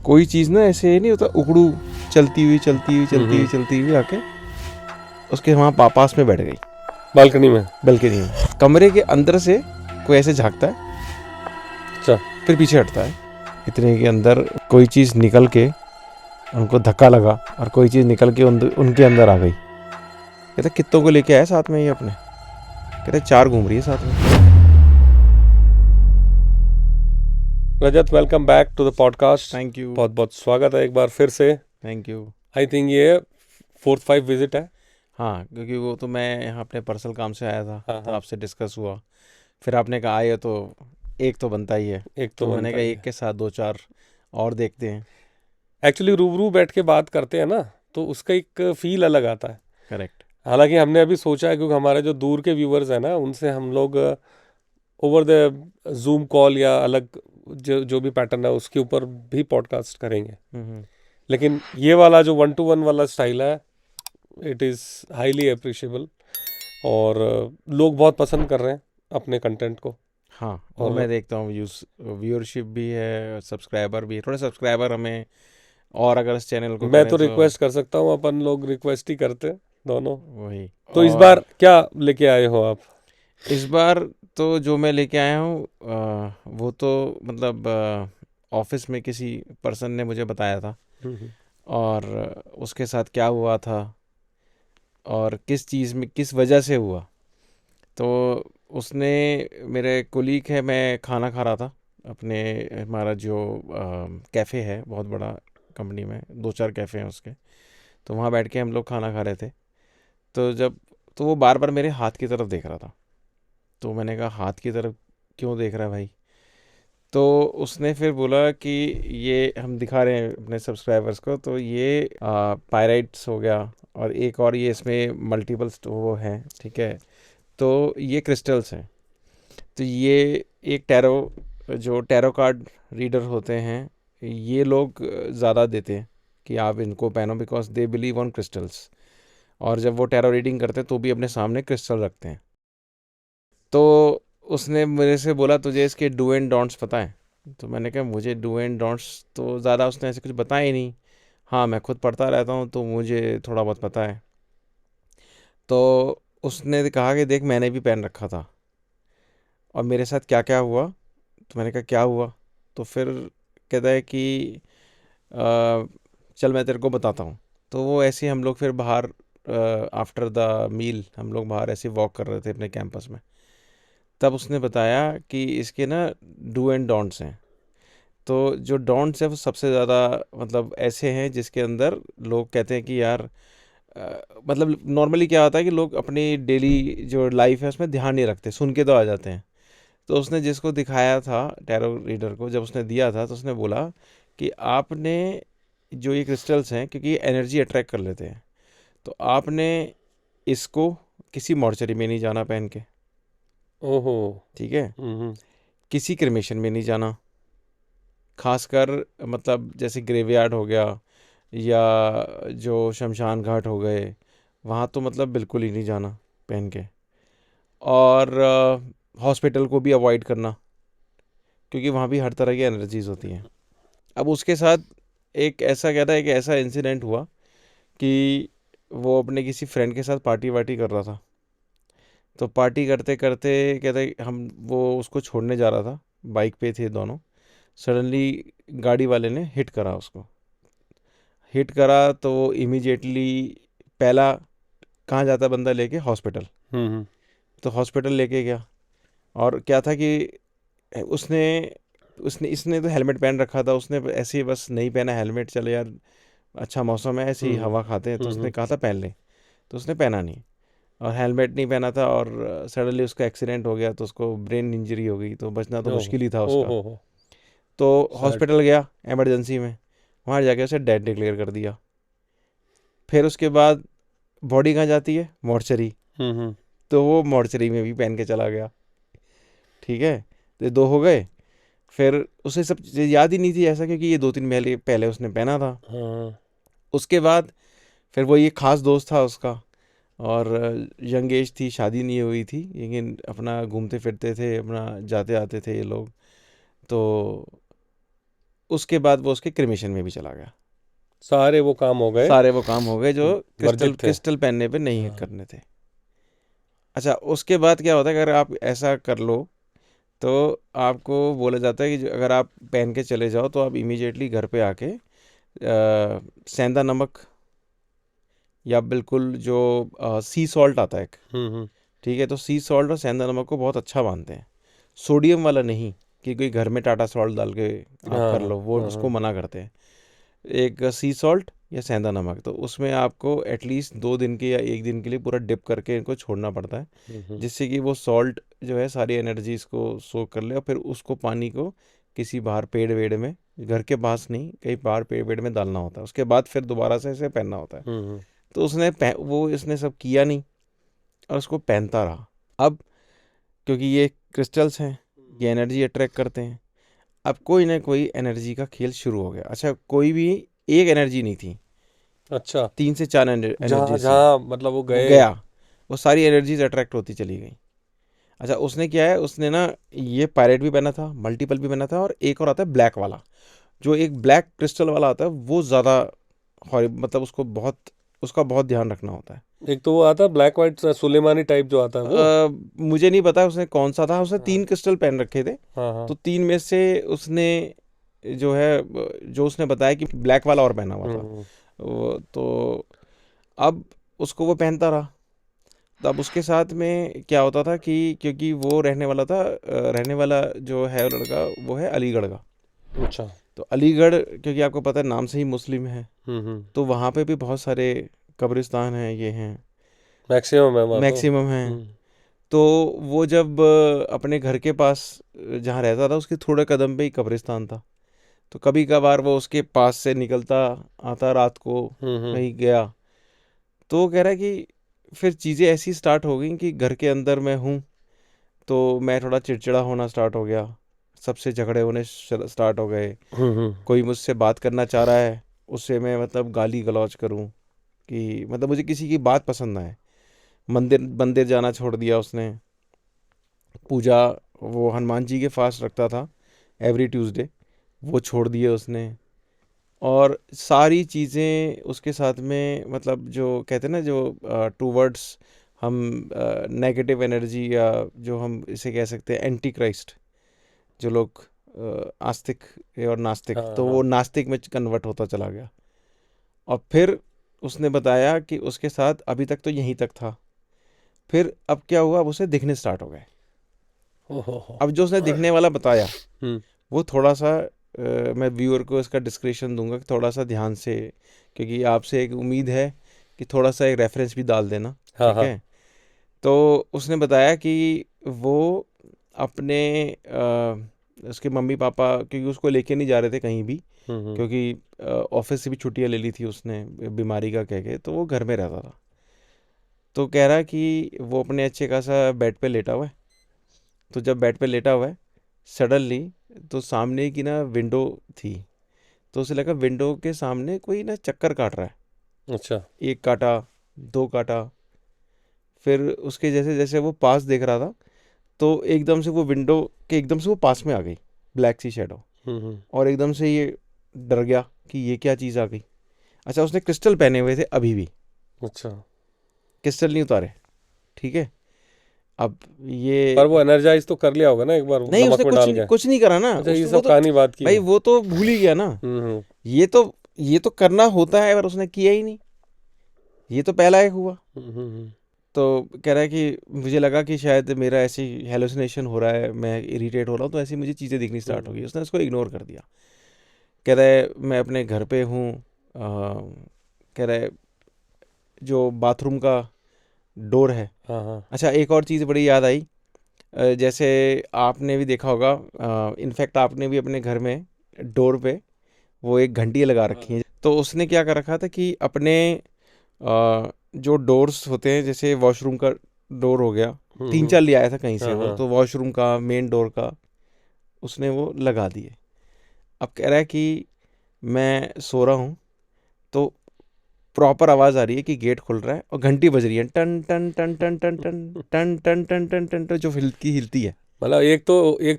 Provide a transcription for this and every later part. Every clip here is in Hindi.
कोई चीज़ ना ऐसे नहीं होता, उकड़ू चलती हुई आके उसके वहाँ पास में बैठ गई, बालकनी में। बल्कनी में। कमरे के अंदर से कोई ऐसे झांकता है, अच्छा। फिर पीछे हटता है। इतने के अंदर कोई चीज़ निकल के उनको धक्का लगा और कोई चीज़ निकल के उनके अंदर आ गई। कहते कितनों को लेके आया साथ में ये अपने? कहते 4 घूम रही है साथ में। Rajat, welcome back to the podcast. Thank you. बहुत बहुत स्वागत है एक बार फिर से। Thank you. आई थिंक ये 4th-5th विजिट है। हाँ, क्योंकि वो तो मैं यहाँ अपने पर्सनल काम से आया था, हाँ, तो हाँ। आपसे डिस्कस हुआ, फिर आपने कहा आए तो एक तो बनता ही है, एक तो तो मैंने बनता कहा ही एक है। के साथ 2-4 और देखते हैं। एक्चुअली रूबरू बैठ के बात करते हैं ना, तो उसका एक फील अलग आता है। करेक्ट। हालांकि हमने अभी सोचा है, क्योंकि हमारे जो दूर के व्यूवर्स हैं ना, उनसे हम लोग ओवर द जूम कॉल या अलग जो भी पैटर्न है उसके ऊपर भी पॉडकास्ट करेंगे। लेकिन ये वाला जो 1-to-1 वाला स्टाइल है, इट इज़ हाईली अप्रिशिएबल और लोग बहुत पसंद कर रहे हैं अपने कंटेंट को। हाँ, वो और मैं देखता हूँ, व्यूअरशिप भी है, सब्सक्राइबर भी है। थोड़े सब्सक्राइबर हमें और अगर इस चैनल को मैं करें तो तो रिक्वेस्ट कर सकता हूँ, अपन लोग रिक्वेस्ट ही करते हैं दोनों। वही। तो इस और बार क्या लेके आए हो आप? इस बार तो जो मैं लेके आया हूँ वो तो मतलब ऑफिस में किसी पर्सन ने मुझे बताया था, और उसके साथ क्या हुआ था और किस चीज़ में किस वजह से हुआ। तो उसने, मेरे कोलीग है, मैं खाना खा रहा था अपने, हमारा जो कैफ़े है बहुत बड़ा कंपनी में, 2-4 कैफ़े हैं उसके, तो वहाँ बैठ के हम लोग खाना खा रहे थे। तो वो बार बार मेरे हाथ की तरफ देख रहा था। तो मैंने कहा हाथ की तरफ क्यों देख रहा है भाई? तो उसने फिर बोला कि ये हम दिखा रहे हैं अपने सब्सक्राइबर्स को, तो ये पायराइट्स हो गया, और एक और ये इसमें मल्टीपल्स वो हैं, ठीक है, तो ये क्रिस्टल्स हैं। तो ये एक जो टैरो कार्ड रीडर होते हैं, ये लोग ज़्यादा देते हैं कि आप इनको पहनो, because they believe on crystals. और जब वो टैरो रीडिंग करते हैं तो भी अपने सामने क्रिस्टल रखते हैं। तो उसने मेरे से बोला तुझे इसके डू एंड डोंट्स पता है? तो मैंने कहा मुझे डू एंड डोंट्स तो ज़्यादा उसने ऐसे कुछ बताया ही नहीं। हाँ, मैं खुद पढ़ता रहता हूँ तो मुझे थोड़ा बहुत पता है। तो उसने कहा कि देख, मैंने भी पहन रखा था और मेरे साथ क्या क्या हुआ। तो मैंने कहा क्या हुआ? तो फिर कहता है कि "अ, चल मैं तेरे को बताता हूँ।" तो वो ऐसे ही हम लोग फिर बाहर, आफ्टर द मील हम लोग बाहर ऐसे वॉक कर रहे थे अपने कैंपस में। तब उसने बताया कि इसके ना डू एंड डोंट्स हैं। तो जो डोंट्स है वो सबसे ज़्यादा मतलब ऐसे हैं जिसके अंदर लोग कहते हैं कि यार मतलब नॉर्मली क्या होता है कि लोग अपनी डेली जो लाइफ है उसमें ध्यान नहीं रखते, सुन के तो आ जाते हैं। तो उसने जिसको दिखाया था, टैरो रीडर को, जब उसने दिया था तो उसने बोला कि आपने जो ये क्रिस्टल्स हैं, क्योंकि ये एनर्जी अट्रैक्ट कर लेते हैं, तो आपने इसको किसी मॉर्चरी में नहीं जाना पहन के, ओहो। ठीक है, हम्म। किसी क्रिमेशन में नहीं जाना, खासकर मतलब जैसे ग्रेवयार्ड हो गया या जो शमशान घाट हो गए, वहाँ तो मतलब बिल्कुल ही नहीं जाना पहन के। और हॉस्पिटल को भी अवॉइड करना, क्योंकि वहाँ भी हर तरह की एनर्जीज होती हैं। अब उसके साथ एक ऐसा कहता है कि ऐसा इंसिडेंट हुआ कि वो अपने किसी फ्रेंड के साथ पार्टी वार्टी कर रहा था। तो पार्टी करते करते कहते हम वो उसको छोड़ने जा रहा था, बाइक पे थे दोनों। सडनली गाड़ी वाले ने हिट करा उसको। हिट करा तो इमीडिएटली पहला कहाँ जाता बंदा लेके? हॉस्पिटल। हम्म। तो हॉस्पिटल लेके गया, और क्या था कि उसने उसने इसने तो हेलमेट पहन रखा था, उसने ऐसे ही बस नहीं पहना हेलमेट, चलो यार अच्छा मौसम है, ऐसे ही हम्म। हवा खाते हैं, तो हम्म। उसने कहा था पहन ले। तो उसने पहना नहीं, और हेलमेट नहीं पहना था, और सडनली उसका एक्सीडेंट हो गया, तो उसको ब्रेन इंजरी हो गई, तो बचना तो ओहो। मुश्किल ही था उसका। ओहो। तो सैड। हॉस्पिटल गया एमरजेंसी में, वहाँ जाके उसे डेड डिक्लेयर कर दिया। फिर उसके बाद बॉडी कहाँ जाती है? मॉर्चरी। हम्म। तो वो मॉर्चरी में भी पहन के चला गया, ठीक है। तो ये 2 हो गए। फिर उसे सब चीज़ें याद ही नहीं थी ऐसा, क्योंकि ये 2-3 महीने पहले उसने पहना था। हाँ। उसके बाद फिर वो ये खास दोस्त था उसका, और यंग एज थी, शादी नहीं हुई थी, लेकिन अपना घूमते फिरते थे, अपना जाते आते थे ये लोग। तो उसके बाद वो उसके क्रिमेशन में भी चला गया। सारे वो काम हो गए सारे वो काम हो गए जो वर्जित थे। क्रिस्टल पहनने पे नहीं हाँ। करने थे। अच्छा, उसके बाद क्या होता है, अगर आप ऐसा कर लो तो आपको बोला जाता है कि अगर आप पहन के चले जाओ तो आप इमीडिएटली घर पे आके सेंधा नमक या बिल्कुल जो सी सॉल्ट आता है एक, ठीक है, तो सी सॉल्ट और सेंधा नमक को बहुत अच्छा मानते हैं, सोडियम वाला नहीं कि कोई घर में टाटा सॉल्ट डाल के आप कर लो, वो उसको मना करते हैं। एक सी सॉल्ट या सेंधा नमक, तो उसमें आपको एटलीस्ट 2 दिन के या 1 दिन के लिए पूरा डिप करके इनको छोड़ना पड़ता है, जिससे कि वो सॉल्ट जो है सारी एनर्जी इसको सोक कर ले, और फिर उसको पानी को किसी बाहर पेड़ वेड़ में, घर के पास नहीं, कहीं बाहर पेड़ वेड़ में डालना होता है, उसके बाद फिर दोबारा से इसे पहनना होता है। तो वो इसने सब किया नहीं और उसको पहनता रहा। अब क्योंकि ये क्रिस्टल्स हैं, ये एनर्जी अट्रैक्ट करते हैं, अब कोई ना कोई एनर्जी का खेल शुरू हो गया। अच्छा, कोई भी एक एनर्जी नहीं थी, अच्छा 3 से 4 जहाँ एनर्जीज थी। जहाँ मतलब वो वो गए। गया, वो सारी एनर्जीज अट्रैक्ट होती चली गई। अच्छा, उसने क्या है, उसने ना ये पायरेट भी पहना था, मल्टीपल भी पहना था, और एक और आता है ब्लैक वाला, जो एक ब्लैक क्रिस्टल वाला आता है, वो ज़्यादा मतलब उसका बहुत ध्यान रखना होता है। एक तो वो आता है ब्लैक व्हाइट सुलेमानी टाइप जो आता है वो। मुझे नहीं पता उसने कौन सा था, उसने हाँ 3 क्रिस्टल पहन रखे थे, हाँ हाँ। तो 3 में से उसने जो है, जो उसने बताया कि ब्लैक वाला और पहना हुआ था, तो अब उसको वो पहनता रहा। तो अब उसके साथ में क्या होता था कि क्योंकि वो रहने वाला जो है लड़का, वो है अलीगढ़ का। अच्छा। तो अलीगढ़, क्योंकि आपको पता है नाम से ही मुस्लिम है, तो वहाँ पे भी बहुत सारे कब्रिस्तान हैं, ये हैं, मैक्सिमम है वहाँ तो। मैक्सिमम हैं। तो वो जब अपने घर के पास जहाँ रहता था, उसके थोड़े कदम पे ही कब्रिस्तान था, तो कभी कभार वो उसके पास से निकलता आता रात को, कहीं गया, तो वो कह रहा है कि फिर चीज़ें ऐसी स्टार्ट हो गई कि घर के अंदर मैं हूँ तो मैं थोड़ा चिड़चिड़ा होना स्टार्ट हो गया, सबसे झगड़े होने स्टार्ट हो गए, कोई मुझसे बात करना चाह रहा है, उससे मैं मतलब गाली गलौज करूँ, कि मतलब मुझे किसी की बात पसंद ना आए। मंदिर मंदिर जाना छोड़ दिया उसने, पूजा, वो हनुमान जी के फास्ट रखता था एवरी ट्यूसडे, वो छोड़ दिए उसने। और सारी चीज़ें उसके साथ में, मतलब जो कहते हैं ना, जो टूवर्ड्स हम नेगेटिव एनर्जी, या जो हम इसे कह सकते हैं एंटी क्राइस्ट, जो लोग आस्तिक और नास्तिक, हाँ तो हाँ। वो नास्तिक में कन्वर्ट होता चला गया। और फिर उसने बताया कि उसके साथ अभी तक तो यहीं तक था, फिर अब क्या हुआ, अब उसे दिखने स्टार्ट हो गए। ओहो। अब जो उसने दिखने वाला बताया, हम्म। वो थोड़ा सा मैं व्यूअर को इसका डिस्क्रिप्शन दूंगा कि थोड़ा सा ध्यान से, क्योंकि आपसे एक उम्मीद है कि थोड़ा सा एक रेफरेंस भी डाल देना, हाँ ठीक हाँ। है। तो उसने बताया कि वो अपने उसके मम्मी पापा, क्योंकि उसको लेके नहीं जा रहे थे कहीं भी, क्योंकि ऑफिस से भी छुट्टियां ले ली थी उसने बीमारी का कह के, तो वो घर में रहता था। तो कह रहा है कि वो अपने अच्छे खासा बेड पे लेटा हुआ है, तो जब बेड पे लेटा हुआ है, सडनली तो सामने की ना विंडो थी, तो उसे लगा विंडो के सामने कोई ना चक्कर काट रहा है, अच्छा। एक काटा, 2 काटा, फिर उसके जैसे जैसे वो पास देख रहा था, तो एकदम से वो विंडो के एकदम से वो पास में आ गई, ब्लैक सी शेडो, और एकदम से ये डर गया कि ये क्या चीज़ आ गई। अच्छा, उसने क्रिस्टल पहने हुए थे अभी भी, अच्छा। क्रिस्टल नहीं उतारे, ठीक है। अब ये, पर वो एनर्जाइज तो कर लिया होगा ना एक बार नहीं, नमक उसने में कुछ डाल नहीं, के। कुछ नहीं करा ना, अच्छा ये उसने वो सब तो, कहानी बात की भाई है। वो तो भूल ही गया ना। हम्म। ये तो करना होता है, पर उसने किया ही नहीं, ये तो पहला एक हुआ। हम्म। तो कह रहा है कि मुझे लगा कि शायद मेरा ऐसी हेलुसिनेशन हो रहा है, मैं इरिटेट हो रहा हूँ, तो ऐसी मुझे चीज़ें दिखनी स्टार्ट हो गई, उसने उसको इग्नोर कर दिया। कह रहा है मैं अपने घर पे हूँ, कह रहा है जो बाथरूम का डोर है। हाँ हाँ। अच्छा, एक और चीज़ बड़ी याद आई, जैसे आपने भी देखा होगा, इनफैक्ट आपने भी अपने घर में डोर पे वो एक घंटी लगा रखी है, तो उसने क्या कर रखा था कि अपने जो डोर्स होते हैं, जैसे वॉशरूम का डोर हो गया, 3-4 ले आया था कहीं से हाँ वो, हाँ। तो वॉशरूम का, मेन डोर का, उसने वो लगा दिए। अब कह रहा है कि मैं सो रहा हूँ, तो प्रॉपर आवाज़ आ रही है कि गेट खुल रहा है और घंटी बज रही है, टन टन टन टन टन टन टन टन टन टन टन, जो हिलती है। मतलब एक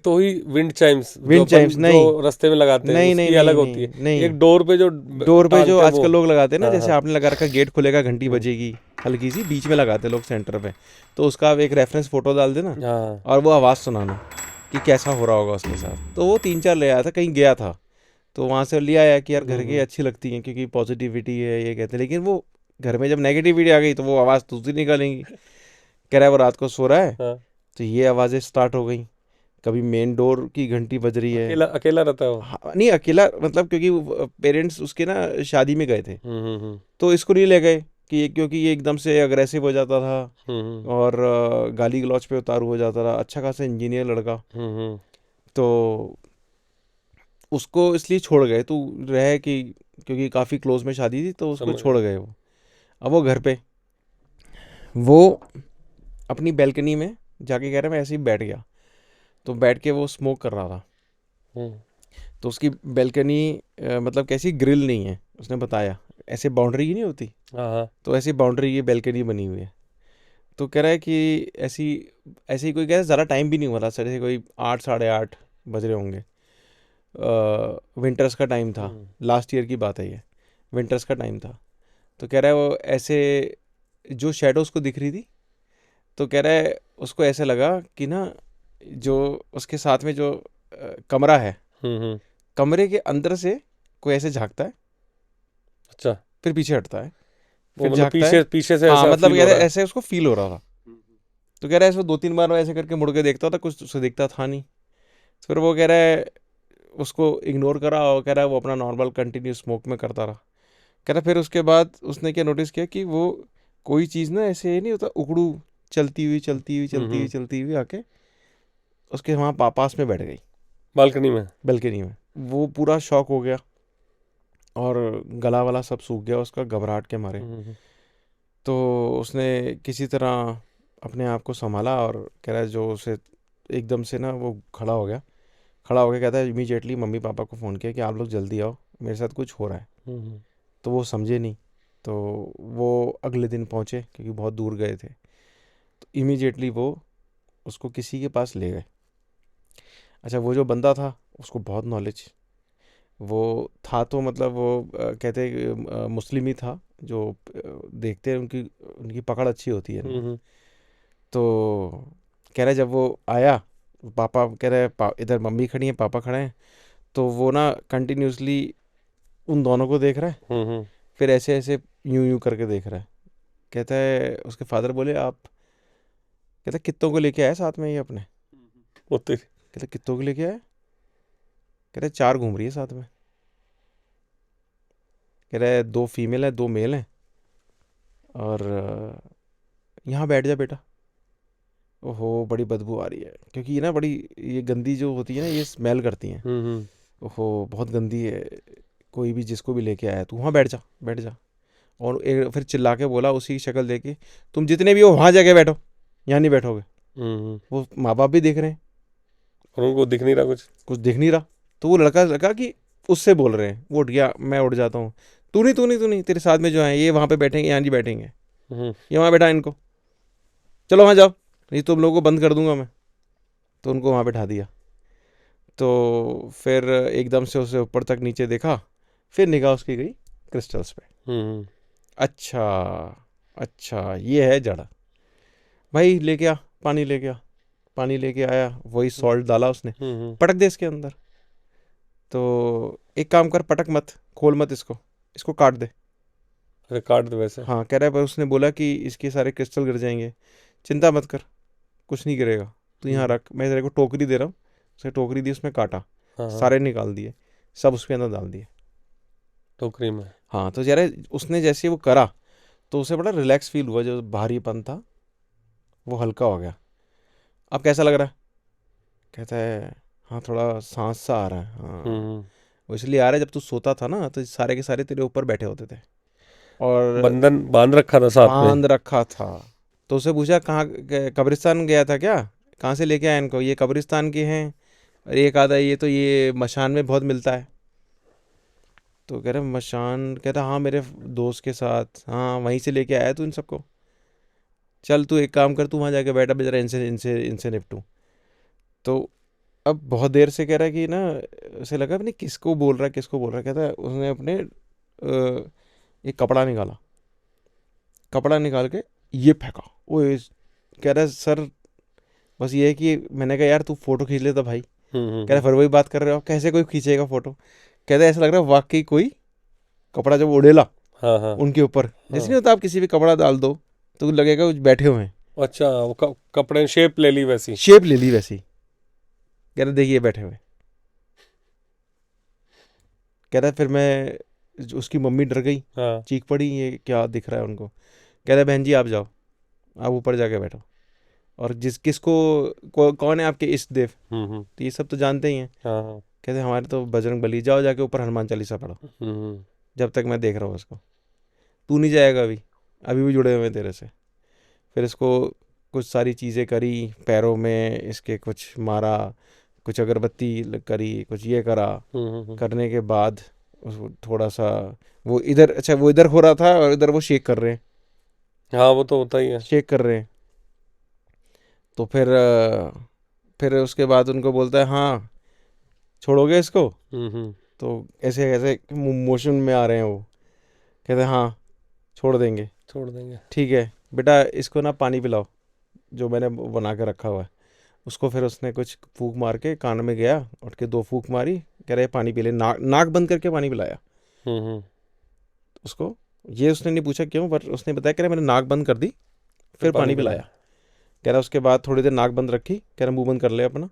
तो हुई विंड चाइम्स जो विंड चाइम्स अपन नहीं, जो रास्ते में लगाते हैं, नहीं नहीं उसकी नहीं अलग नहीं होती है। नहीं, एक डोर पे जो डोर पे जो टांगते हैं वो। आजकल लोग लगाते हैं ना, हाँ जैसे हाँ। आपने लगा रखा गेट खुलेगा घंटी बजेगी, हल्की सी बीच में लगाते हैं लोग सेंटर पे, तो उसका आप एक रेफरेंस फोटो डाल देना हाँ। और वो आवाज़ सुनाना कि कैसा हो रहा होगा उसके साथ। तो वो 3-4 ले आया था, कहीं गया था तो वहाँ से ले आया कि यार घर की अच्छी लगती हैं क्योंकि पॉजिटिविटी है ये कहते हैं, लेकिन वो घर में जब नेगेटिविटी आ गई तो वो आवाज़ दूसरी निकालेंगी। कह रहा है वो रात को सो रहा है हाँ। तो ये आवाज़ें स्टार्ट हो गई, कभी मेन डोर की घंटी बज रही है। अकेला अकेला रहता है वो। हाँ, नहीं अकेला मतलब क्योंकि पेरेंट्स उसके ना शादी में गए थे, हम्म। तो इसको नहीं ले गए कि क्योंकि ये एकदम से अग्रेसिव हो जाता था हम्म और गाली गलौज पे उतारू हो जाता था, अच्छा खासा इंजीनियर लड़का। हम्म तो उसको इसलिए छोड़ गए, तो रहे कि क्योंकि काफ़ी क्लोज में शादी थी तो उसको समझ छोड़ गया। गए वो। अब वो घर पे वो अपनी बैल्कनी में जाके कह रहा मैं ऐसे ही बैठ गया, तो बैठ के वो स्मोक कर रहा था। हम्म। तो उसकी बैल्कनी मतलब कैसी ग्रिल नहीं है, उसने बताया ऐसे बाउंड्री की नहीं होती, हाँ हाँ। तो ऐसी बाउंड्री की बैल्कनी बनी हुई है। तो कह रहा है कि ऐसी ऐसे ही कोई कह रहा है ज़्यादा टाइम भी नहीं हुआ था सर, ऐसे कोई 8 साढ़े 8 बज रहे होंगे। विंटर्स का टाइम था, हम्म लास्ट ईयर की बात है ये, विंटर्स का टाइम था। तो कह रहा है वो ऐसे जो शेडो उसको दिख रही थी, तो कह रहा है उसको ऐसे लगा कि ना जो उसके साथ में जो कमरा है, हम्म। कमरे के अंदर से कोई ऐसे झांकता है, अच्छा। फिर पीछे हटता है, वो फिर मतलब झांकता है। पीछे पीछे से हाँ ऐसा मतलब फील हो कह रहा रहा है है। ऐसे उसको फील हो रहा था। तो कह रहा है इसको 2-3 बार वो ऐसे करके मुड़ के देखता था, कुछ उसे दिखता था नहीं। फिर वो कह रहा है उसको इग्नोर करा और कह रहा है वो अपना नॉर्मल कंटिन्यू स्मोक में करता रहा। कह रहा फिर उसके बाद उसने क्या नोटिस किया कि वो कोई चीज़ ना ऐसे नहीं होता उकड़ू, चलती हुई चलती हुई चलती हुई हम्म। चलती हुई आके उसके वहाँ पास में बैठ गई बालकनी में। बालकनी में। वो पूरा शॉक हो गया और गला वाला सब सूख गया उसका घबराहट के मारे। हम्म तो उसने किसी तरह अपने आप को संभाला और कह रहा है जो उसे एकदम से ना वो खड़ा हो गया, खड़ा हो गया कहता है इमीडिएटली मम्मी पापा को फ़ोन किया कि आप लोग जल्दी आओ, मेरे साथ कुछ हो रहा है। हम्म तो वो समझे नहीं, तो वो अगले दिन पहुँचे क्योंकि बहुत दूर गए थे, तो इमीडिएटली वो उसको किसी के पास ले गए। अच्छा वो जो बंदा था उसको बहुत नॉलेज, वो था तो मतलब वो कहते हैं मुस्लिम ही था, जो देखते हैं उनकी उनकी पकड़ अच्छी होती है इनमें। हम्म तो कह रहे जब वो आया, पापा कह रहे इधर मम्मी खड़ी है पापा खड़े हैं, तो वो ना कंटिन्यूसली उन दोनों को देख रहा है, हम्म। फिर ऐसे ऐसे यूं यूं करके देख रहा है। कहता है उसके फादर बोले आप, कहता है कित्तों को लेके आया साथ में ये अपने, वो तेरी। कहता कित्तों को लेके आया, कहता 4 घूम रही है साथ में, कह रहा है 2 फीमेल है 2 मेल हैं और यहाँ बैठ जा बेटा। ओहो बड़ी बदबू आ रही है क्योंकि ये ना बड़ी, ये गंदी जो होती है ना ये स्मेल करती हैं। हम्म। ओहो बहुत गंदी है, कोई भी जिसको भी लेके आया तू वहाँ बैठ जा बैठ जा। और एक फिर चिल्ला के बोला उसी की शक्ल देके, तुम जितने भी हो वहाँ जाके बैठो, यहाँ नहीं बैठोगे। हम्म। वो माँ बाप भी देख रहे हैं, और उनको दिख नहीं रहा कुछ। कुछ दिख नहीं रहा। तो वो लड़का लगा कि उससे बोल रहे हैं, वो उठ गया, मैं उठ जाता हूँ, तू नहीं तू नहीं तू नहीं, तेरे साथ में जो है ये वहाँ पे बैठेंगे यहाँ नहीं बैठेंगे, हम्म ये वहाँ बैठा इनको, चलो वहाँ जाओ, नहीं तुम लोगों को बंद कर दूंगा मैं। तो उनको वहाँ बैठा दिया। तो फिर एकदम से उसे ऊपर तक नीचे देखा, फिर निगाह उसकी गई क्रिस्टल्स पे। हम्म अच्छा, अच्छा ये है जड़। भाई लेके आ पानी, लेके आ पानी, लेके आया, वही सॉल्ट डाला उसने, हम्म। पटक दे इसके अंदर। तो एक काम कर, पटक मत, खोल मत इसको, इसको काट दे। अरे काट दे वैसे। हाँ कह रहा है पर उसने बोला कि इसके सारे क्रिस्टल गिर जाएंगे, चिंता मत कर, कुछ नहीं गिरेगा, तू यहाँ हम्म। रख, मैं तेरे को टोकरी दे रहा हूँ। उसे टोकरी दी, उसमें काटा, हाँ हाँ। सारे निकाल दिए, सब उसके अंदर डाल दिए। टोकरी में। हाँ तो जरा उसने जैसे वो करा तो उसे बड़ा रिलैक्स फील हुआ, जो भारीपन था वो हल्का हो गया। अब कैसा लग रहा है, कहता है हाँ थोड़ा सांस सा आ रहा है हाँ। हम्म। वो इसलिए आ रहा है जब तू सोता था ना तो सारे के सारे तेरे ऊपर बैठे होते थे और बंधन बांध रखा था साथ में। बांध रखा था। तो उसे पूछा कहाँ, कब्रिस्तान गया था क्या, कहाँ से लेके आया इनको, ये कब्रिस्तान के हैं। और एक आधा ये तो ये मशान में बहुत मिलता है। तो कह रहे मशान, कह रहा हाँ मेरे दोस्त के साथ, हाँ वहीं से लेके आया तू इन सबको, चल तू एक काम कर, तू वहाँ जाके बैठा, जरा इनसे इनसे इनसे निपटूं। तो अब बहुत देर से कह रहा है कि ना, उसे लगा नहीं किसको बोल रहा है, किसको बोल रहा है। कहता है उसने अपने एक कपड़ा निकाला, कपड़ा निकाल के ये फेंका। वो कह रहा है सर बस ये है कि मैंने कहा यार तू फोटो खींच लेता भाई। कह रहा है फिर वही बात कर रहे हो, कैसे कोई खींचेगा फोटो। कहता है ऐसा लग रहा है वाकई कोई कपड़ा जब उड़ेला हाँ हाँ उनके ऊपर, जैसे नहीं होता आप किसी भी कपड़ा डाल दो तो लगेगा कुछ बैठे हुए हैं, अच्छा, वो कपड़े ने शेप ले ली वैसी। शेप ले ली वैसी। कह रहा देखिए बैठे हुए। कह रहा फिर मैं, उसकी मम्मी डर गई, हाँ चीख पड़ी ये क्या दिख रहा है उनको। कह रहा बहन जी आप जाओ, आप ऊपर जाके बैठो, और जिस किसको कौन है आपके इष्ट देव, तो ये सब तो जानते ही हैं। हाँ हाँ कहते हमारे तो बजरंग बली, जाओ जाके ऊपर हनुमान चालीसा पढ़ो जब तक मैं देख रहा हूँ उसको। तू नहीं जाएगा अभी, अभी भी जुड़े हुए हैं तेरे से। फिर इसको कुछ सारी चीज़ें करी, पैरों में इसके कुछ मारा, कुछ अगरबत्ती करी, कुछ ये करा। करने के बाद उसको थोड़ा सा वो इधर, अच्छा वो इधर हो रहा था और इधर वो शेक कर रहे हैं, हाँ वो तो होता ही है। शेक कर रहे हैं। तो फिर उसके बाद उनको बोलता है हाँ छोड़ोगे इसको। तो ऐसे ऐसे मोशन में आ रहे हैं वो। कहते हैं हाँ छोड़ देंगे। छोड़ देंगे। ठीक है बेटा इसको ना पानी पिलाओ जो मैंने बना के रखा हुआ है। उसको फिर उसने कुछ फूंक मार के कान में गया, उठ के 2 फूंक मारी, कह रहे पानी पी ले। नाक बंद करके पानी पिलाया उसको। ये उसने नहीं पूछा क्यों, पर उसने बताया कह रहा मैंने नाक बंद कर दी फिर पानी पिलाया। कह रहा उसके बाद थोड़ी देर नाक बंद रखी, कह रहा मुंह बंद कर ले अपना,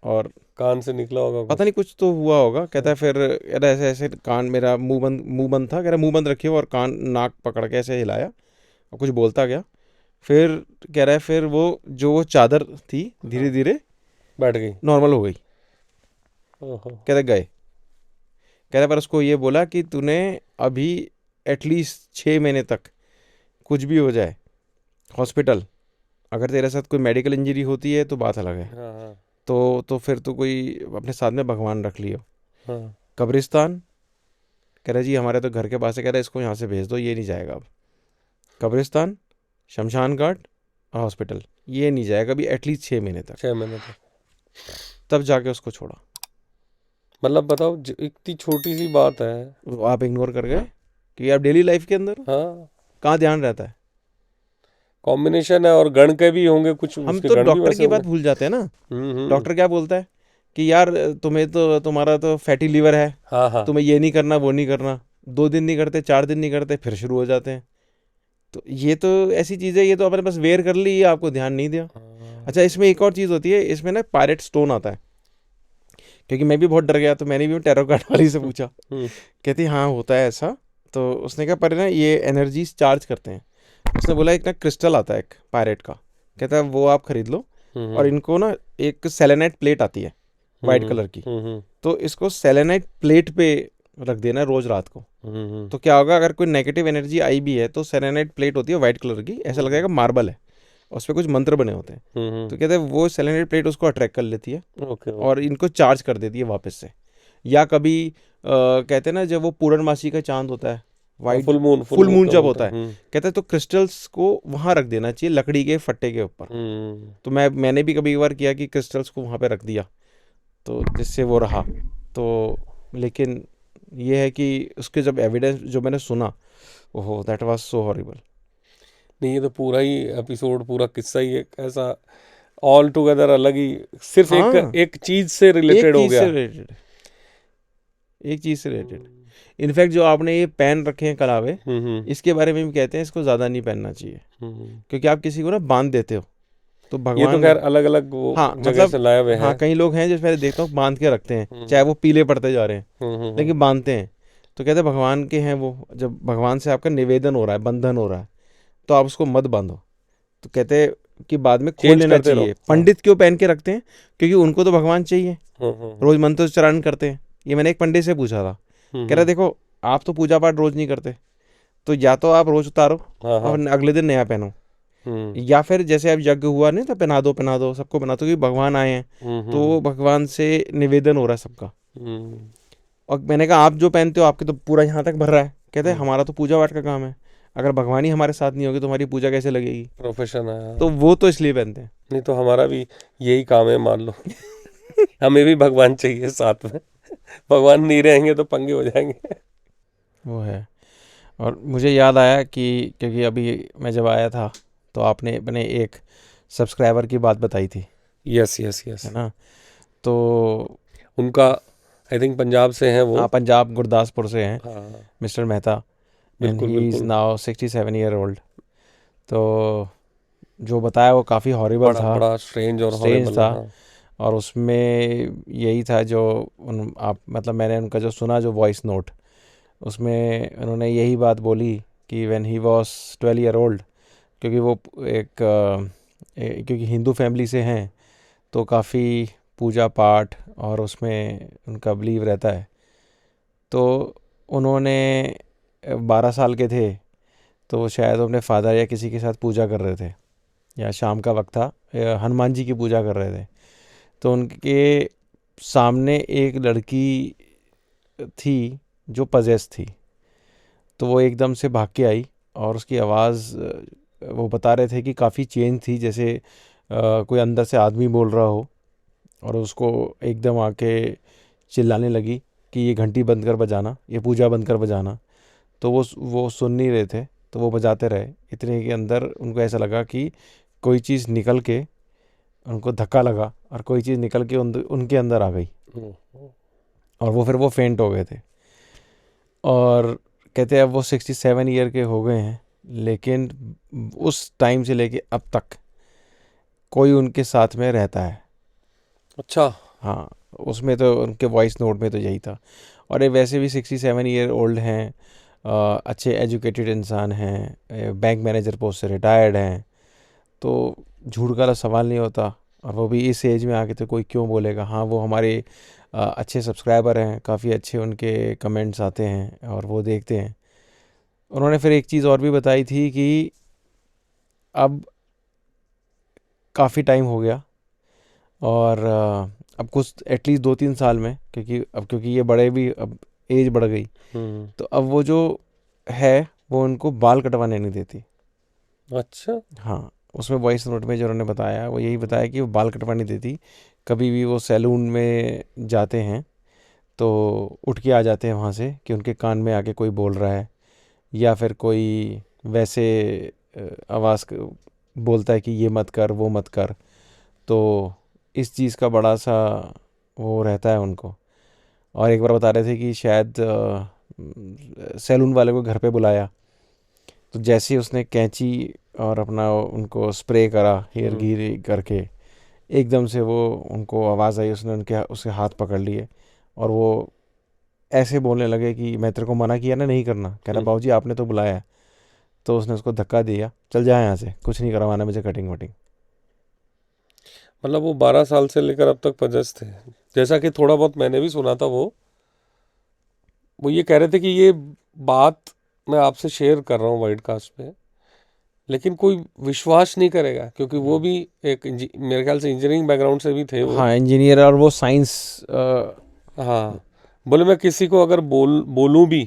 और कान से निकला होगा पता नहीं कुछ तो हुआ होगा। कहता है फिर यार ऐसे ऐसे कान मेरा मुंह बंद था। कह रहा मुंह बंद रखिए, और कान नाक पकड़ के ऐसे हिलाया और कुछ बोलता गया। फिर कह रहा है फिर वो जो चादर थी धीरे धीरे बैठ गई, नॉर्मल हो गई। ओहो। कहते गए। कह रहा पर उसको ये बोला कि तूने अभी एटलीस्ट 6 महीने तक कुछ भी हो जाए हॉस्पिटल, अगर तेरे साथ कोई मेडिकल इंजरी होती है तो बात अलग है, हाँ हाँ तो फिर तो कोई अपने साथ में भगवान रख लियो। हाँ कब्रिस्तान, कह रहा जी हमारे तो घर के पास है, कह रहा इसको यहाँ से भेज दो, ये नहीं जाएगा अब। कब्रिस्तान, शमशान घाट और हॉस्पिटल, ये नहीं जाएगा अभी एटलीस्ट 6 महीने तक। 6 महीने तक। तब जाके उसको छोड़ा। मतलब बताओ, इतनी छोटी सी बात है। वो आप इग्नोर कर गए कि आप डेली लाइफ के अंदर हाँ कहाँ ध्यान रहता है। कॉम्बिनेशन है, और गण के भी होंगे कुछ, हम उसके तो गण भी डॉक्टर वैसे की बात होंगे। भूल जाते हैं ना। डॉक्टर क्या बोलता है कि यार तुम्हें तो तुम्हारा तो फैटी लीवर है, हाँ हाँ तुम्हें ये नहीं करना वो नहीं करना। 2 दिन नहीं करते, 4 दिन नहीं करते, फिर शुरू हो जाते हैं। तो ये तो ऐसी चीज़ है, ये तो आपने बस वेयर कर ली, ये आपको ध्यान नहीं दिया। अच्छा इसमें एक और चीज़ होती है, इसमें ना पायरेट स्टोन आता है। क्योंकि मैं भी बहुत डर गया, तो मैंने भी टैरो कार्ड वाली से पूछा। कहती हाँ होता है ऐसा। तो उसने कहा पर ना ये एनर्जीज चार्ज करते हैं। उसने बोला एक ना क्रिस्टल आता है एक पायरेट का, कहता है वो आप खरीद लो, और इनको ना एक सेलेनाइट प्लेट आती है वाइट कलर की, तो इसको सेलेनाइट प्लेट पे रख देना रोज रात को। तो क्या होगा अगर कोई नेगेटिव एनर्जी आई भी है तो सेलेनाइट प्लेट होती है वाइट कलर की, ऐसा लगेगा मार्बल है, उस पर कुछ मंत्र बने होते हैं। तो कहते हैं वो सेलेनाइट प्लेट उसको अट्रैक्ट कर लेती है और इनको चार्ज कर देती है वापस से। या कभी कहते हैं ना जब वो पूर्णमासी का चांद होता है, वाइट फुल मून जब होता है, कहते हैं तो क्रिस्टल्स को वहां रख देना चाहिए लकड़ी के फट्टे के ऊपर। तो मैंने भी कभी बार किया कि क्रिस्टल्स को वहां पे रख दिया, तो जिससे वो रहा। तो लेकिन ये है कि उसके जब एविडेंस जो मैंने सुना, ओहो दैट वाज सो हॉरिबल। नहीं ये तो पूरा ही एपिसोड, पूरा किस्सा ही एक ऐसा ऑल टुगेदर अलग ही, सिर्फ हाँ, एक चीज से रिलेटेड हो गया। एक चीज से रिलेटेड। इनफैक्ट जो आपने ये पहन रखे हैं कलावे, इसके बारे में भी कहते हैं इसको ज्यादा नहीं पहनना चाहिए, क्योंकि आप किसी को ना बांध देते हो तो भगवान। ये तो खैर अलग अलग वो हाँ जगह मतलब से लाए हुए हैं। हाँ कई लोग हैं जो मैंने देखता हूँ बांध के रखते हैं, चाहे वो पीले पड़ते जा रहे हैं लेकिन बांधते हैं। तो कहते हैं भगवान के हैं वो, जब भगवान से आपका निवेदन हो रहा है, बंधन हो रहा है, तो आप उसको मत बांधो। तो कहते हैं कि बाद में खोल लेना चाहिए। पंडित क्यों पहन के रखते हैं, क्योंकि उनको तो भगवान चाहिए, रोज मंत्रोच्चारण करते हैं। ये मैंने एक पंडित से पूछा था, कह रहा देखो आप तो पूजा पाठ रोज नहीं करते, तो या तो आप रोज उतारो और अगले दिन नया पहनो, या फिर जैसे अब यज्ञ हुआ नहीं तो पहना दो सबको, बना दो, क्योंकि भगवान आए हैं तो भगवान से निवेदन हो रहा है सबका। और मैंने कहा आप जो पहनते हो आपके तो पूरा यहाँ तक भर रहा है। कहते हैं हमारा तो पूजा पाठ का काम है, अगर भगवान ही हमारे साथ नहीं होगी तो हमारी पूजा कैसे लगेगी? प्रोफेशन है। तो वो तो इसलिए पहनते हैं। नहीं तो हमारा भी यही काम है, मान लो। हमें भी भगवान चाहिए साथ में। भगवान नहीं रहेंगे तो पंगे हो जाएंगे। वो है। और मुझे याद आया कि क्योंकि अभी मैं जब आया था तो आपने अपने एक सब्सक्राइबर की बात बताई थी, यस यस यस। है ना? तो उनका आई थिंक पंजाब से हैं वो। हाँ, पंजाब गुरदासपुर से हैं हाँ मिस्टर मेहता, एंड बिल्कुल ही इज़ बिल्कुल। Now 67 year old. तो जो बताया वो काफ़ी हॉरिबल बड़ा था, बड़ा स्ट्रेंज और स्ट्रेंज हॉरिबल है, था। हाँ। और उसमें यही था जो आप मतलब मैंने उनका जो सुना, जो वॉइस नोट, उसमें उन्होंने यही बात बोली कि when he was 12 year old, क्योंकि वो एक क्योंकि हिंदू फैमिली से हैं तो काफ़ी पूजा पाठ और उसमें उनका बिलीव रहता है। तो उन्होंने 12 साल के थे तो वो शायद अपने फादर या किसी के साथ पूजा कर रहे थे, या शाम का वक्त था, हनुमान जी की पूजा कर रहे थे। तो उनके सामने एक लड़की थी जो पजेस थी। तो वो एकदम से भाग के आई और उसकी आवाज़, वो बता रहे थे कि काफ़ी चेंज थी, जैसे कोई अंदर से आदमी बोल रहा हो। और उसको एकदम आके चिल्लाने लगी कि ये घंटी बंद कर बजाना, ये पूजा बंद कर बजाना। तो वो सुन नहीं रहे थे तो वो बजाते रहे। इतने के अंदर उनको ऐसा लगा कि कोई चीज़ निकल के, उनको धक्का लगा और कोई चीज़ निकल के उनके अंदर आ गई और वो फिर वो फेंट हो गए थे। और कहते हैं अब वो 67 ईयर के हो गए हैं, लेकिन उस टाइम से लेके अब तक कोई उनके साथ में रहता है। अच्छा। हाँ, उसमें तो उनके वॉइस नोट में तो यही था। और ये वैसे भी 67 ईयर ओल्ड हैं, अच्छे एजुकेटेड इंसान हैं, बैंक मैनेजर पोस्ट से रिटायर्ड हैं। तो झूठ का सवाल नहीं होता। और वो भी इस एज में आके तो कोई क्यों बोलेगा? हाँ, वो हमारे अच्छे सब्सक्राइबर हैं, काफ़ी अच्छे उनके कमेंट्स आते हैं और वो देखते हैं। उन्होंने फिर एक चीज़ और भी बताई थी कि अब काफ़ी टाइम हो गया और अब कुछ एटलीस्ट 2-3 साल में, क्योंकि ये बड़े भी, अब एज बढ़ गई, तो अब वो जो है वो उनको बाल कटवाने नहीं देती। अच्छा। हाँ, उसमें वॉइस नोट में जो उन्होंने बताया वो यही बताया कि वो बाल कटवाने नहीं देती। कभी भी वो सैलून में जाते हैं तो उठ के आ जाते हैं वहाँ से कि उनके कान में आके कोई बोल रहा है, या फिर कोई वैसे आवाज़ बोलता है कि ये मत कर वो मत कर। तो इस चीज़ का बड़ा सा वो रहता है उनको। और एक बार बता रहे थे कि शायद सैलून वाले को घर पे बुलाया, तो जैसे ही उसने कैंची और अपना उनको स्प्रे करा हेयर घी करके, एकदम से वो उनको आवाज़ आई, उसने उसके हाथ पकड़ लिए और वो ऐसे बोलने लगे कि मैं तेरे को मना किया ना नहीं करना। कह रहा बाबूजी आपने तो बुलाया है। तो उसने उसको धक्का दिया, चल जा यहाँ से, कुछ नहीं करवाना मुझे कटिंग वटिंग। मतलब वो 12 साल से लेकर अब तक पजस थे। जैसा कि थोड़ा बहुत मैंने भी सुना था, वो ये कह रहे थे कि ये बात मैं आपसे शेयर कर रहा हूँ वाइड कास्ट पे, लेकिन कोई विश्वास नहीं करेगा, क्योंकि वो भी एक मेरे ख्याल से इंजीनियरिंग बैकग्राउंड से भी थे वो। हाँ, इंजीनियर, और वो साइंस। हाँ, बोले मैं किसी को अगर बोलूं भी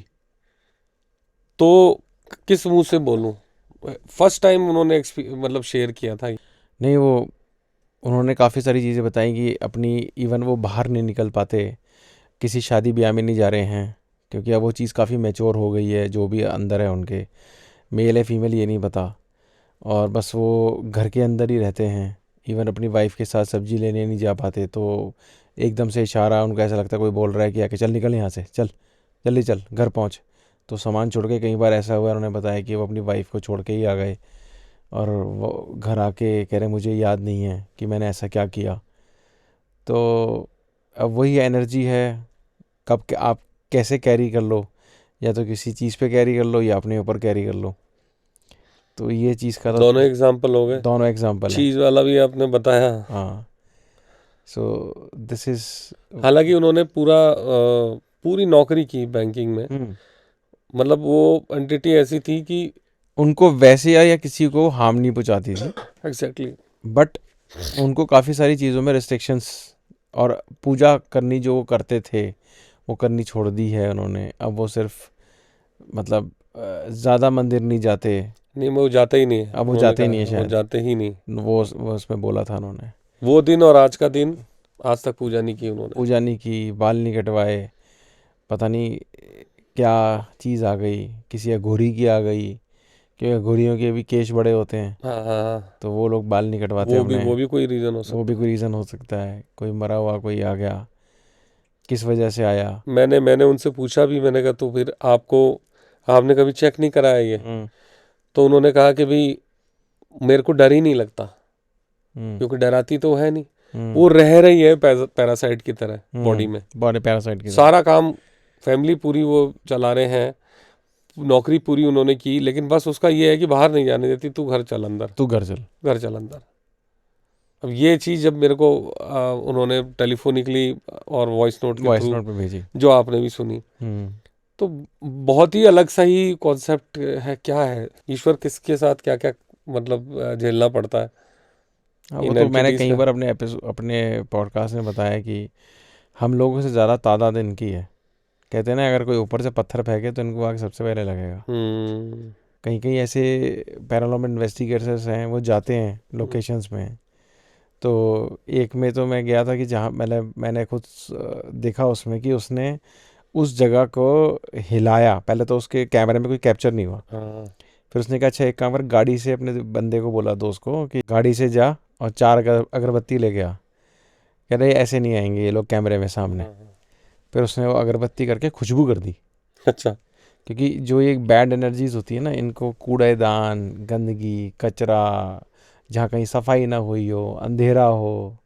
तो किस मुंह से बोलूं। फर्स्ट टाइम उन्होंने मतलब शेयर किया था। नहीं, वो उन्होंने काफ़ी सारी चीज़ें बताई कि अपनी, इवन वो बाहर नहीं निकल पाते, किसी शादी ब्याह में नहीं जा रहे हैं, क्योंकि अब वो चीज़ काफ़ी मैच्योर हो गई है, जो भी अंदर है उनके, मेल है फीमेल ये नहीं पता। और बस वो घर के अंदर ही रहते हैं। इवन अपनी वाइफ के साथ सब्जी लेने नहीं जा पाते, तो एकदम से इशारा, उनको ऐसा लगता है कोई बोल रहा है कि आके चल निकल यहाँ से, चल जल्दी चल घर पहुँच। तो सामान छोड़ के, कई बार ऐसा हुआ उन्होंने बताया कि वो अपनी वाइफ को छोड़ के ही आ गए और वो घर आके कह रहे मुझे याद नहीं है कि मैंने ऐसा क्या किया। तो अब वही एनर्जी है, आप कैसे कैरी कर लो, या तो किसी चीज़ पे कैरी कर लो या अपने ऊपर कैरी कर लो। तो ये चीज़ का तो दोनों एग्जाम्पल हो गए, दोनों एग्जाम्पल है। चीज वाला भी आपने बताया। हाँ, सो दिस इज। हालांकि उन्होंने पूरी नौकरी की बैंकिंग में। मतलब वो एंटिटी ऐसी थी कि उनको वैसे या किसी को हार्म नहीं पहुंचाती थी, एग्जैक्टली। बट उनको काफ़ी सारी चीज़ों में रिस्ट्रिक्शंस, और पूजा करनी जो वो करते थे वो करनी छोड़ दी है उन्होंने। अब वो सिर्फ मतलब ज़्यादा मंदिर नहीं जाते। नहीं, वो जाते ही नहीं है, अब वो उन्होंने जाते ही कहा नहीं है है, वो शायद, जाते ही नहीं। वो उसमें बोला था उन्होंने। वो दिन और आज का दिन, आज तक पूजा नहीं की उन्होंने। पूजा नहीं की, बाल नहीं कटवाए, पता नहीं क्या चीज़ आ गई, किसी अघोरी की आ गई, क्योंकि अघोरियों के भी केश बड़े होते हैं, हाँ हाँ हाँ, तो वो लोग बाल नहीं कटवाते अपने। वो भी कोई रीज़न हो वो भी सकता कोई रीज़न हो सकता है, कोई मरा हुआ कोई आ गया, किस वजह से आया। है। मैंने उनसे पूछा भी, मैंने कहा तो फिर आपने कभी चेक नहीं कराया ये? हम्म। तो उन्होंने कहा कि भाई मेरे को डर ही नहीं लगता, हम्म। क्योंकि डराती तो है नहीं, हम्म। वो रह रही है पैरासाइट की तरह बॉडी में। बॉडी पैरासाइट की तरह। सारा काम, फैमिली पूरी वो चला रहे हैं, नौकरी पूरी उन्होंने की, लेकिन बस उसका ये है कि बाहर नहीं जाने देती, तू घर चल अंदर, तू घर चल। घर चल अंदर। अब ये चीज़ जब मेरे को उन्होंने टेलीफोनिकली और वॉइस नोट के वॉइस थ्रू, नोट पे भेजी। जो आपने भी सुनी, हम्म। तो बहुत ही अलग सा ही कॉन्सेप्ट है। क्या है ईश्वर, किसके साथ क्या क्या मतलब झेलना पड़ता है हाँ, वो इन तो मैंने एंटिटीज कई का। बार अपने पॉडकास्ट में बताया कि हम लोगों से ज़्यादा तादाद इनकी है। कहते हैं ना, अगर कोई ऊपर से पत्थर फेंके तो इनको आगे सबसे पहले लगेगा। हम्म कहीं कहीं ऐसे पैरानॉर्मल इन्वेस्टिगेटर्स हैं, वो जाते हैं लोकेशंस में। तो एक में तो मैं गया था कि जहाँ मैंने खुद देखा उसमें कि उसने उस जगह को हिलाया। पहले तो उसके कैमरे में कोई कैप्चर नहीं हुआ। हाँ फिर उसने कहा अच्छा एक काम कर, गाड़ी से अपने बंदे को बोला, दोस्त को, कि गाड़ी से जा और 4 अगरबत्ती ले गया। कह रहे ऐसे नहीं आएंगे ये लोग कैमरे में सामने। हाँ हाँ। फिर उसने वो अगरबत्ती करके खुशबू कर दी, अच्छा। क्योंकि जो ये बैड एनर्जीज होती है ना, इनको कूड़ेदान, गंदगी, कचरा, जहाँ कहीं सफाई ना हुई हो, अंधेरा हो,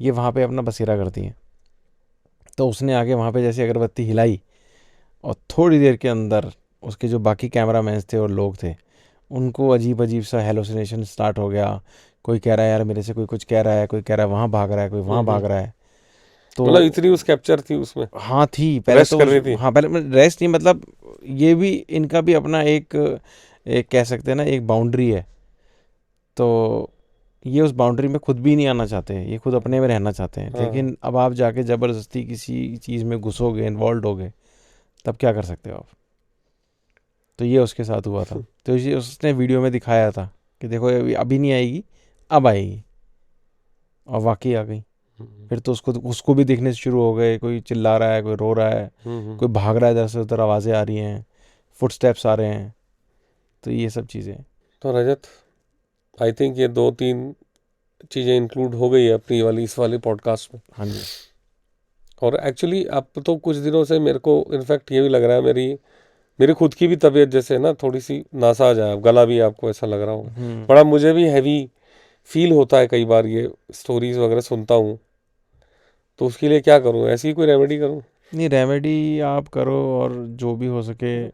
ये वहाँ पे अपना बसेरा करती हैं। तो उसने आके वहाँ पे जैसे अगरबत्ती हिलाई, और थोड़ी देर के अंदर उसके जो बाकी कैमरा थे और लोग थे, उनको अजीब अजीब सा हेलोसिनेशन स्टार्ट हो गया। कोई कह रहा है यार मेरे से कोई कुछ कह रहा है, कोई कह रहा है वहाँ भाग रहा है, कोई वहाँ भाग रहा है। मतलब तो इतनी उस कैप्चर थी उसमें, हाँ थी पहले रेस्ट तो कर रही थी। हाँ पहले रेस्ट नहीं, मतलब ये भी इनका भी अपना एक कह सकते हैं ना, एक बाउंड्री है। तो ये उस बाउंड्री में खुद भी नहीं आना चाहते हैं, ये खुद अपने में रहना चाहते हैं। हाँ लेकिन अब आप जाके ज़बरदस्ती किसी चीज़ में घुसोगे, इन्वॉल्व होगे, तब क्या कर सकते हो आप। तो ये उसके साथ हुआ था। तो ये उसने वीडियो में दिखाया था कि देखो अभी नहीं आएगी, अब आएगी, और वाकई आ गई। फिर तो उसको भी देखने से शुरू हो गए, कोई चिल्ला रहा है, कोई रो रहा है, कोई भाग रहा है, इधर से उधर आवाज़ें आ रही हैं, फुटस्टेप्स आ रहे हैं। तो ये सब चीज़ें। तो रजत, आई थिंक ये 2-3 चीज़ें इंक्लूड हो गई है अपनी वाली इस वाली पॉडकास्ट में। हाँ जी। और एक्चुअली अब तो कुछ दिनों से मेरे को इनफैक्ट ये भी लग रहा है, मेरी खुद की भी तबीयत जैसे ना थोड़ी सी नासाज है, गला भी आपको ऐसा लग रहा होगा, बड़ा मुझे भी हैवी फील होता है कई बार ये स्टोरीज वगैरह सुनता हूँ। तो उसके लिए क्या करूँ, ऐसी ही कोई रेमेडी करूँ? नहीं, रेमेडी आप करो, और जो भी हो सके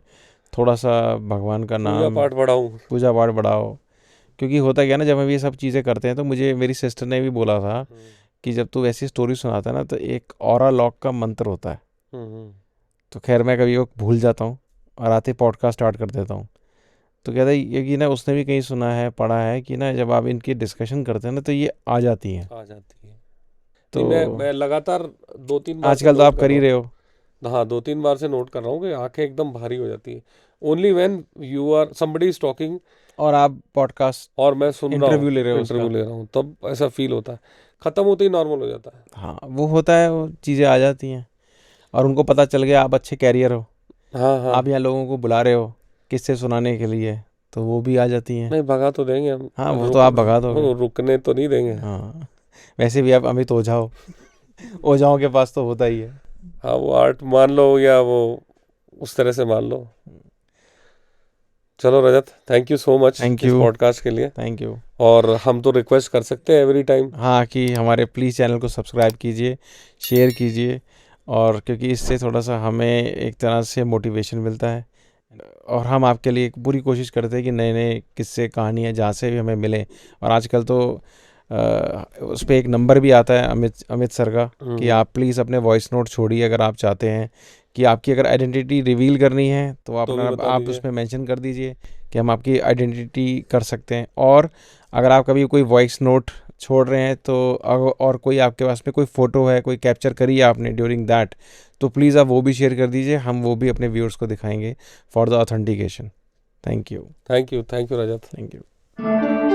थोड़ा सा भगवान का पूजा नाम, पाठ बढ़ाऊँ? पूजा पाठ बढ़ाओ। क्योंकि होता क्या है ना, जब हम ये सब चीज़ें करते हैं तो मुझे मेरी सिस्टर ने भी बोला था कि जब तू ऐसी स्टोरी सुनाता है ना, तो एक ऑरा लॉक का मंत्र होता है। तो खैर मैं कभी वो भूल जाता हूँ और आते पॉडकास्ट स्टार्ट कर देता हूँ। तो कहता है ये कि ना उसने भी कहीं सुना है, पढ़ा है कि ना जब आप इनकी डिस्कशन करते हैं ना, तो ये आ जाती हैं। आ जाती है। तो नहीं, मैं लगातार 2-3 बार से आजकल तो नोट आप कर कर रहा ही हूँ। रहे हो। हाँ, 2-3 बार से नोट कर रहा हूँ कि आंखें एकदम भारी हो जाती है, only when you are somebody is talking और आप पॉडकास्ट और मैं सुन रहा इंटरव्यू हूँ, ले रहे हो इंटरव्यू उसका। ले रहा हूँ, तब ऐसा फील होता है। खत्म होते ही नॉर्मल हो जाता है। हाँ वो होता है, वो चीज़ें आ जाती हैं, और उनको पता चल गया आप अच्छे कैरियर हो, हाँ हाँ। आप यहाँ लोगों को बुला रहे हो किससे सुनाने के लिए, तो वो भी आ जाती हैं। नहीं, भगा तो देंगे हम, हाँ वो तो आप भगा दोगे। रुकने तो नहीं देंगे। हाँ वैसे भी आप अमित ओझा हो, ओझाओं के पास तो होता ही है। हाँ, वो आर्ट मान लो या वो उस तरह से मान लो। चलो Rajat, thank you so much thank इस यू। पॉडकास्ट के लिए। Thank you. और हम तो रिक्वेस्ट कर सकते हैं एवरी टाइम। हाँ कि हमारे प्लीज़ चैनल को सब्सक्राइब कीजिए, शेयर कीजिए, और क्योंकि इससे थोड़ा सा हमें एक तरह से मोटिवेशन मिलता है, और हम आपके लिए पूरी कोशिश करते हैं कि नए नए किस्से, कहानियाँ जहाँ से भी हमें मिले। और आजकल तो उस पर एक नंबर भी आता है अमित सर का, कि आप प्लीज़ अपने वॉइस नोट छोड़िए अगर आप चाहते हैं कि आपकी अगर आइडेंटिटी रिवील करनी है, तो तो भी बता आप दीजिए। उसमें मेंशन कर दीजिए कि हम आपकी आइडेंटिटी कर सकते हैं। और अगर आप कभी कोई वॉइस नोट छोड़ रहे हैं तो और कोई आपके पास में कोई फ़ोटो है, कोई कैप्चर करी है आपने ड्यूरिंग दैट, तो प्लीज़ आप वो भी शेयर कर दीजिए, हम वो भी अपने व्यूअर्स को दिखाएंगे for the authentication. Thank you Rajat. Thank you.